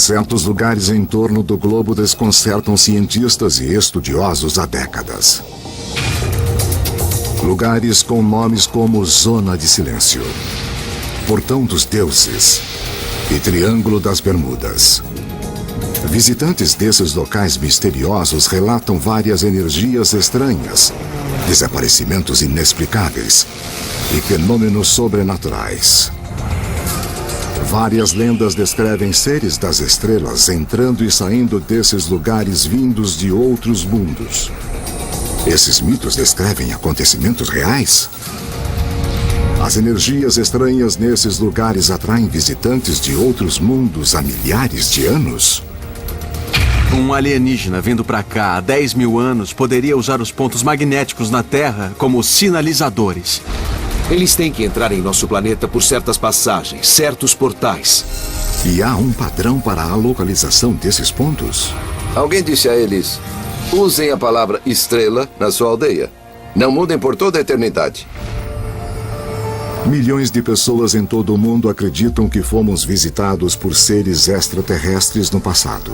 Certos lugares em torno do globo desconcertam cientistas e estudiosos há décadas. Lugares com nomes como Zona de Silêncio, Portão dos Deuses e Triângulo das Bermudas. Visitantes desses locais misteriosos relatam várias energias estranhas, desaparecimentos inexplicáveis e fenômenos sobrenaturais. Várias lendas descrevem seres das estrelas entrando e saindo desses lugares vindos de outros mundos. Esses mitos descrevem acontecimentos reais? As energias estranhas nesses lugares atraem visitantes de outros mundos há milhares de anos? Um alienígena vindo pra cá há 10 mil anos poderia usar os pontos magnéticos na Terra como sinalizadores. Eles têm que entrar em nosso planeta por certas passagens, certos portais. E há um padrão para a localização desses pontos? Alguém disse a eles: usem a palavra estrela na sua aldeia. Não mudem por toda a eternidade. Milhões de pessoas em todo o mundo acreditam que fomos visitados por seres extraterrestres no passado.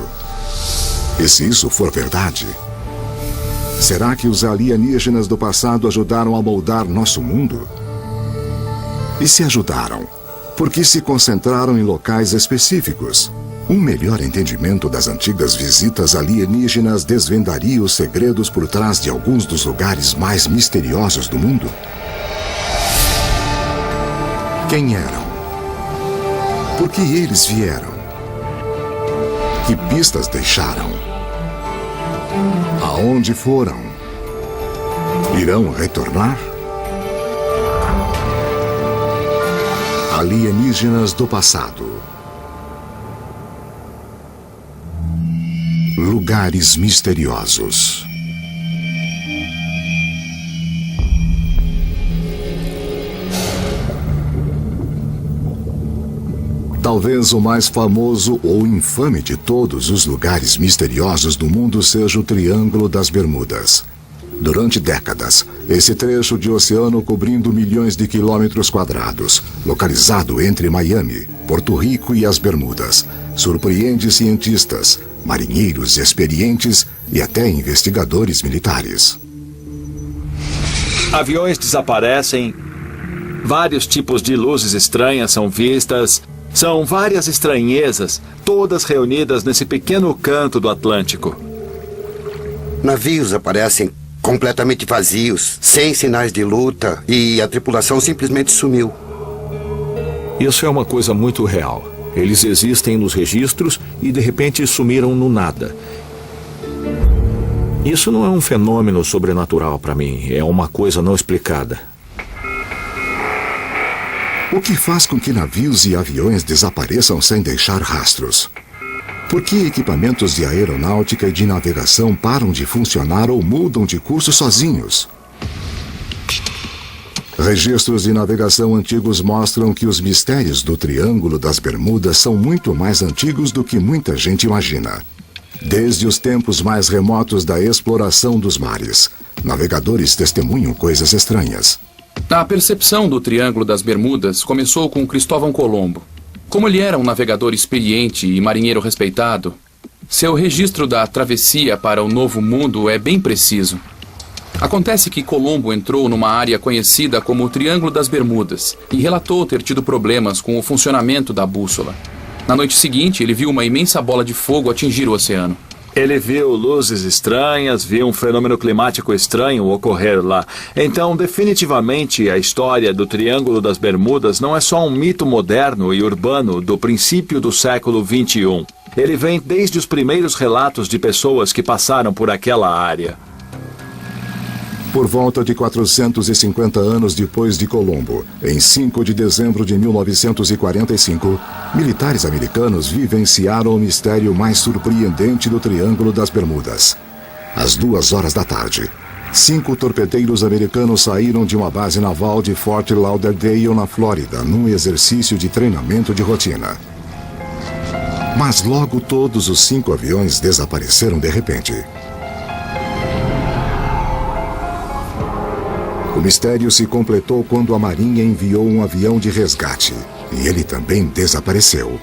E se isso for verdade, será que os alienígenas do passado ajudaram a moldar nosso mundo? E se ajudaram, por que se concentraram em locais específicos? Um melhor entendimento das antigas visitas alienígenas desvendaria os segredos por trás de alguns dos lugares mais misteriosos do mundo. Quem eram? Por que eles vieram? Que pistas deixaram? Aonde foram? Irão retornar? Alienígenas do passado. Lugares misteriosos. Talvez o mais famoso ou infame de todos os lugares misteriosos do mundo seja o Triângulo das Bermudas. Durante décadas, esse trecho de oceano cobrindo milhões de quilômetros quadrados, localizado entre Miami, Porto Rico e as Bermudas, surpreende cientistas, marinheiros experientes e até investigadores militares. Aviões desaparecem, vários tipos de luzes estranhas são vistas, são várias estranhezas, todas reunidas nesse pequeno canto do Atlântico. Navios aparecem completamente vazios, sem sinais de luta, e a tripulação simplesmente sumiu. Isso é uma coisa muito real. Eles existem nos registros e de repente sumiram no nada. Isso não é um fenômeno sobrenatural para mim, é uma coisa não explicada. O que faz com que navios e aviões desapareçam sem deixar rastros? Por que equipamentos de aeronáutica e de navegação param de funcionar ou mudam de curso sozinhos? Registros de navegação antigos mostram que os mistérios do Triângulo das Bermudas são muito mais antigos do que muita gente imagina. Desde os tempos mais remotos da exploração dos mares, navegadores testemunham coisas estranhas. A percepção do Triângulo das Bermudas começou com Cristóvão Colombo. Como ele era um navegador experiente e marinheiro respeitado, seu registro da travessia para o Novo Mundo é bem preciso. Acontece que Colombo entrou numa área conhecida como o Triângulo das Bermudas e relatou ter tido problemas com o funcionamento da bússola. Na noite seguinte, ele viu uma imensa bola de fogo atingir o oceano. Ele viu luzes estranhas, viu um fenômeno climático estranho ocorrer lá. Então, definitivamente, a história do Triângulo das Bermudas não é só um mito moderno e urbano do princípio do século XXI. Ele vem desde os primeiros relatos de pessoas que passaram por aquela área. Por volta de 450 anos depois de Colombo, em 5 de dezembro de 1945, militares americanos vivenciaram o mistério mais surpreendente do Triângulo das Bermudas. Às 2 da tarde, 5 torpedeiros americanos saíram de uma base naval de Fort Lauderdale, na Flórida, num exercício de treinamento de rotina. Mas logo todos os 5 aviões desapareceram de repente. O mistério se completou quando a Marinha enviou um avião de resgate, e ele também desapareceu.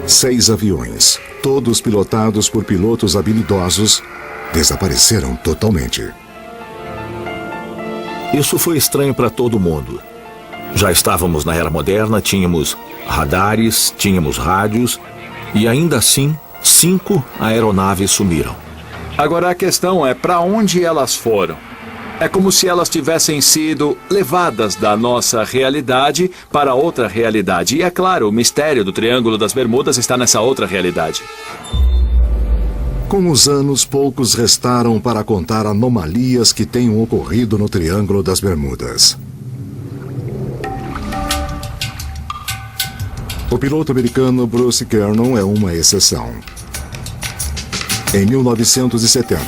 6 aviões, todos pilotados por pilotos habilidosos, desapareceram totalmente. Isso foi estranho para todo mundo. Já estávamos na era moderna, tínhamos radares, tínhamos rádios, e ainda assim, 5 aeronaves sumiram. Agora a questão é para onde elas foram. É como se elas tivessem sido levadas da nossa realidade para outra realidade. E é claro, o mistério do Triângulo das Bermudas está nessa outra realidade. Com os anos, poucos restaram para contar anomalias que tenham ocorrido no Triângulo das Bermudas. O piloto americano Bruce Gernon é uma exceção. Em 1970,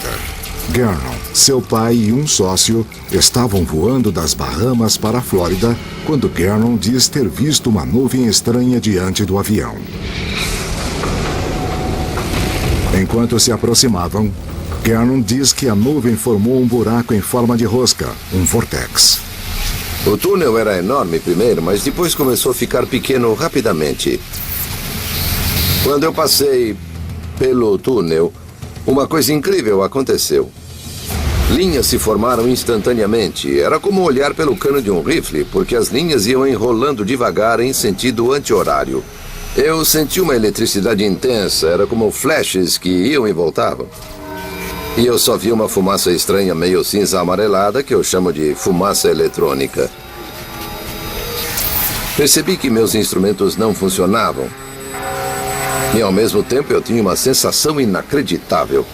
Gernon, seu pai e um sócio estavam voando das Bahamas para a Flórida quando Gernon diz ter visto uma nuvem estranha diante do avião. Enquanto se aproximavam, Gernon diz que a nuvem formou um buraco em forma de rosca, um vortex. O túnel era enorme primeiro, mas depois começou a ficar pequeno rapidamente. Quando eu passei pelo túnel, uma coisa incrível aconteceu. Linhas se formaram instantaneamente. Era como olhar pelo cano de um rifle, porque as linhas iam enrolando devagar em sentido anti-horário. Eu senti uma eletricidade intensa, era como flashes que iam e voltavam. E eu só vi uma fumaça estranha meio cinza amarelada que eu chamo de fumaça eletrônica. Percebi que meus instrumentos não funcionavam. E ao mesmo tempo eu tinha uma sensação inacreditável.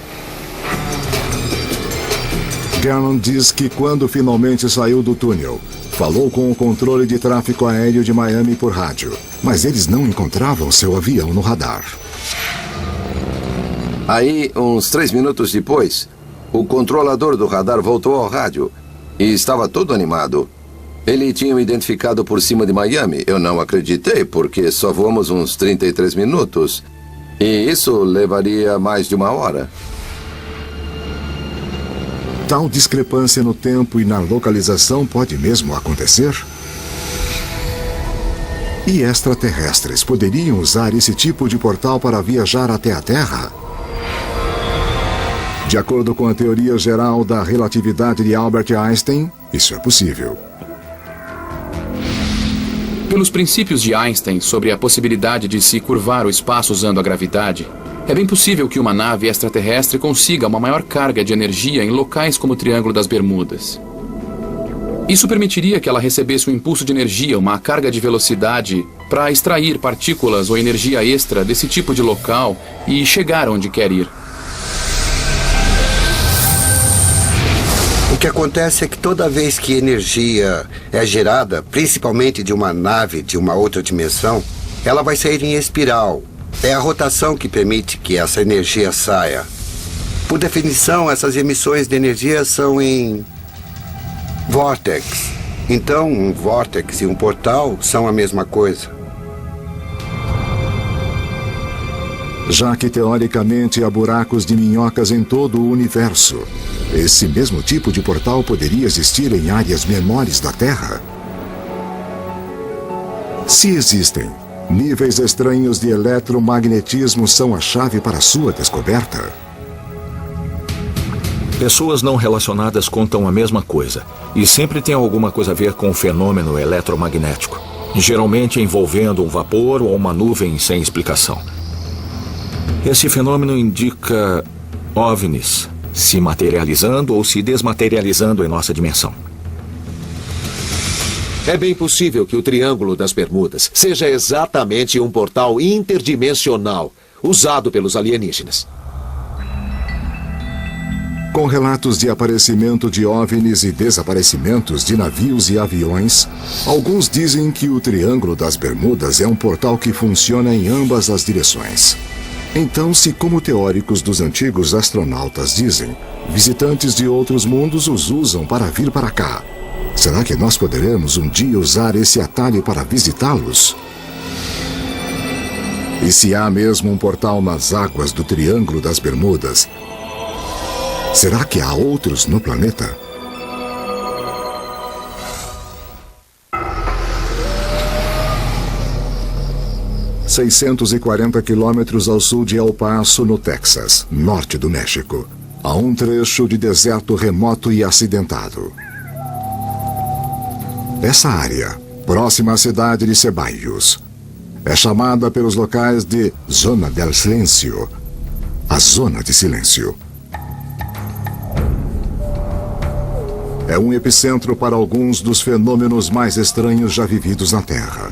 Gernon diz que quando finalmente saiu do túnel, falou com o controle de tráfego aéreo de Miami por rádio, mas eles não encontravam seu avião no radar. Aí, uns 3 minutos depois, o controlador do radar voltou ao rádio e estava todo animado. Ele tinha me identificado por cima de Miami. Eu não acreditei, porque só voamos uns 33 minutos. E isso levaria mais de 1 hora. Tal discrepância no tempo e na localização pode mesmo acontecer? E extraterrestres poderiam usar esse tipo de portal para viajar até a Terra? De acordo com a teoria geral da relatividade de Albert Einstein, isso é possível. Pelos princípios de Einstein sobre a possibilidade de se curvar o espaço usando a gravidade, é bem possível que uma nave extraterrestre consiga uma maior carga de energia em locais como o Triângulo das Bermudas. Isso permitiria que ela recebesse um impulso de energia, uma carga de velocidade, para extrair partículas ou energia extra desse tipo de local e chegar onde quer ir. O que acontece é que toda vez que energia é gerada, principalmente de uma nave de uma outra dimensão, ela vai sair em espiral. É a rotação que permite que essa energia saia. Por definição, essas emissões de energia são em vórtex. Então, um vórtex e um portal são a mesma coisa. Já que, teoricamente, há buracos de minhocas em todo o universo, esse mesmo tipo de portal poderia existir em áreas menores da Terra? Se existem, níveis estranhos de eletromagnetismo são a chave para sua descoberta. Pessoas não relacionadas contam a mesma coisa, e sempre tem alguma coisa a ver com o fenômeno eletromagnético, geralmente envolvendo um vapor ou uma nuvem sem explicação. Esse fenômeno indica OVNIs se materializando ou se desmaterializando em nossa dimensão. É bem possível que o Triângulo das Bermudas seja exatamente um portal interdimensional usado pelos alienígenas. Com relatos de aparecimento de OVNIs e desaparecimentos de navios e aviões, alguns dizem que o Triângulo das Bermudas é um portal que funciona em ambas as direções. Então, se como teóricos dos antigos astronautas dizem, visitantes de outros mundos os usam para vir para cá, será que nós poderemos um dia usar esse atalho para visitá-los? E se há mesmo um portal nas águas do Triângulo das Bermudas, será que há outros no planeta? 640 quilômetros ao sul de El Paso, no Texas, norte do México, a um trecho de deserto remoto e acidentado. Essa área, próxima à cidade de Ceballos, é chamada pelos locais de Zona del Silêncio, a Zona de Silêncio. É um epicentro para alguns dos fenômenos mais estranhos já vividos na Terra.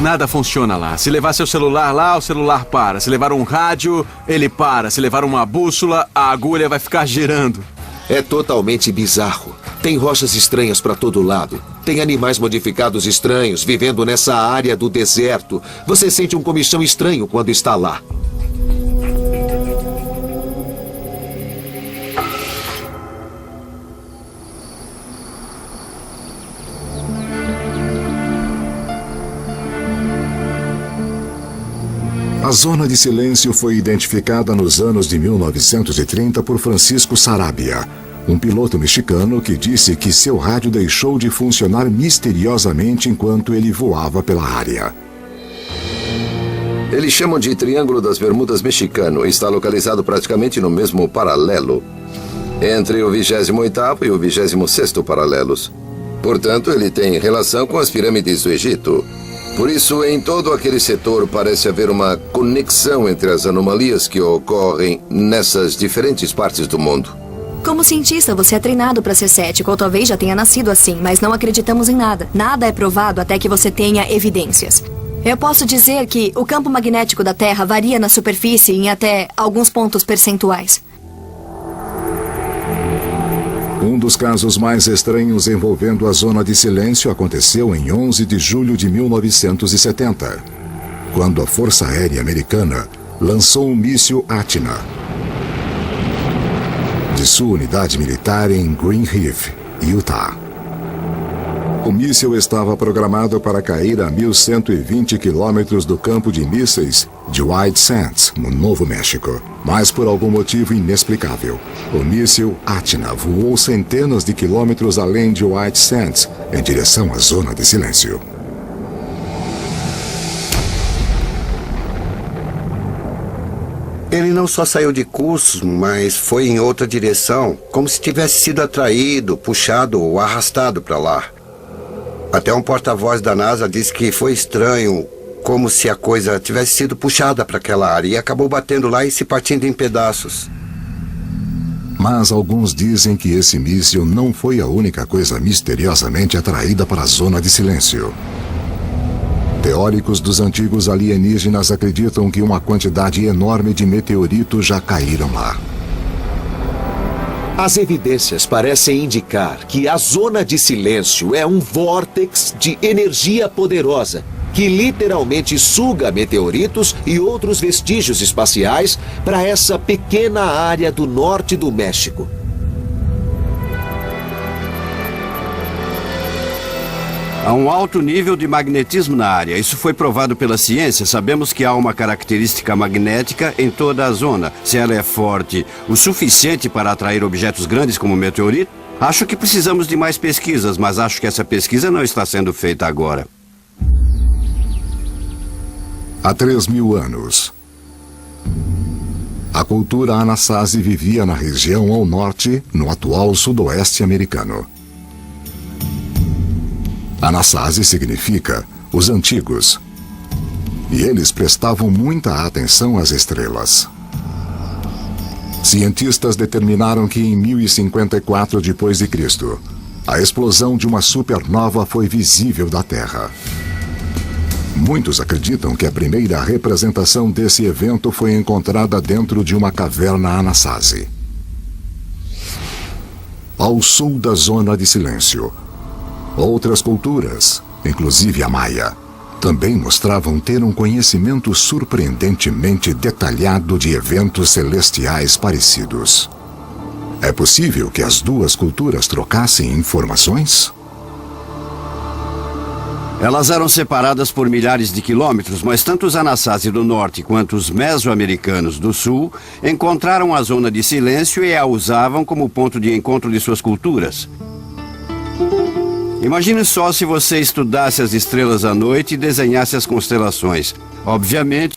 Nada funciona lá. Se levar seu celular lá, o celular para. Se levar um rádio, ele para. Se levar uma bússola, a agulha vai ficar girando. É totalmente bizarro. Tem rochas estranhas para todo lado. Tem animais modificados estranhos vivendo nessa área do deserto. Você sente um comichão estranho quando está lá. A Zona de Silêncio foi identificada nos anos de 1930 por Francisco Sarabia, um piloto mexicano que disse que seu rádio deixou de funcionar misteriosamente enquanto ele voava pela área. Eles chamam de Triângulo das Bermudas mexicano e está localizado praticamente no mesmo paralelo, entre o 28º e o 26º paralelos. Portanto, ele tem relação com as pirâmides do Egito. Por isso, em todo aquele setor parece haver uma conexão entre as anomalias que ocorrem nessas diferentes partes do mundo. Como cientista, você é treinado para ser cético, ou talvez já tenha nascido assim, mas não acreditamos em nada. Nada é provado até que você tenha evidências. Eu posso dizer que o campo magnético da Terra varia na superfície em até alguns pontos percentuais. Um dos casos mais estranhos envolvendo a Zona de Silêncio aconteceu em 11 de julho de 1970, quando a Força Aérea Americana lançou um míssil Athena de sua unidade militar em Green Reef, Utah. O míssil estava programado para cair a 1.120 quilômetros do campo de mísseis de White Sands, no Novo México. Mas por algum motivo inexplicável, o míssil Athena voou centenas de quilômetros além de White Sands, em direção à Zona de Silêncio. Ele não só saiu de curso, mas foi em outra direção, como se tivesse sido atraído, puxado ou arrastado para lá. Até um porta-voz da NASA disse que foi estranho, como se a coisa tivesse sido puxada para aquela área e acabou batendo lá e se partindo em pedaços. Mas alguns dizem que esse míssil não foi a única coisa misteriosamente atraída para a Zona de Silêncio. Teóricos dos antigos alienígenas acreditam que uma quantidade enorme de meteoritos já caíram lá. As evidências parecem indicar que a Zona de Silêncio é um vórtex de energia poderosa que literalmente suga meteoritos e outros vestígios espaciais para essa pequena área do norte do México. Há um alto nível de magnetismo na área. Isso foi provado pela ciência. Sabemos que há uma característica magnética em toda a zona. Se ela é forte o suficiente para atrair objetos grandes como meteorito, acho que precisamos de mais pesquisas, mas acho que essa pesquisa não está sendo feita agora. Há 3.000 anos, a cultura Anasazi vivia na região ao norte, no atual sudoeste americano. Anasazi significa os antigos, e eles prestavam muita atenção às estrelas. Cientistas determinaram que em 1054 d.C., a explosão de uma supernova foi visível da Terra. Muitos acreditam que a primeira representação desse evento foi encontrada dentro de uma caverna Anasazi. Ao sul da Zona de Silêncio, outras culturas, inclusive a Maia, também mostravam ter um conhecimento surpreendentemente detalhado de eventos celestiais parecidos. É possível que as duas culturas trocassem informações? Elas eram separadas por milhares de quilômetros, mas tanto os Anasazi do norte quanto os mesoamericanos do sul encontraram a Zona de Silêncio e a usavam como ponto de encontro de suas culturas. Imagine só se você estudasse as estrelas à noite e desenhasse as constelações. Obviamente,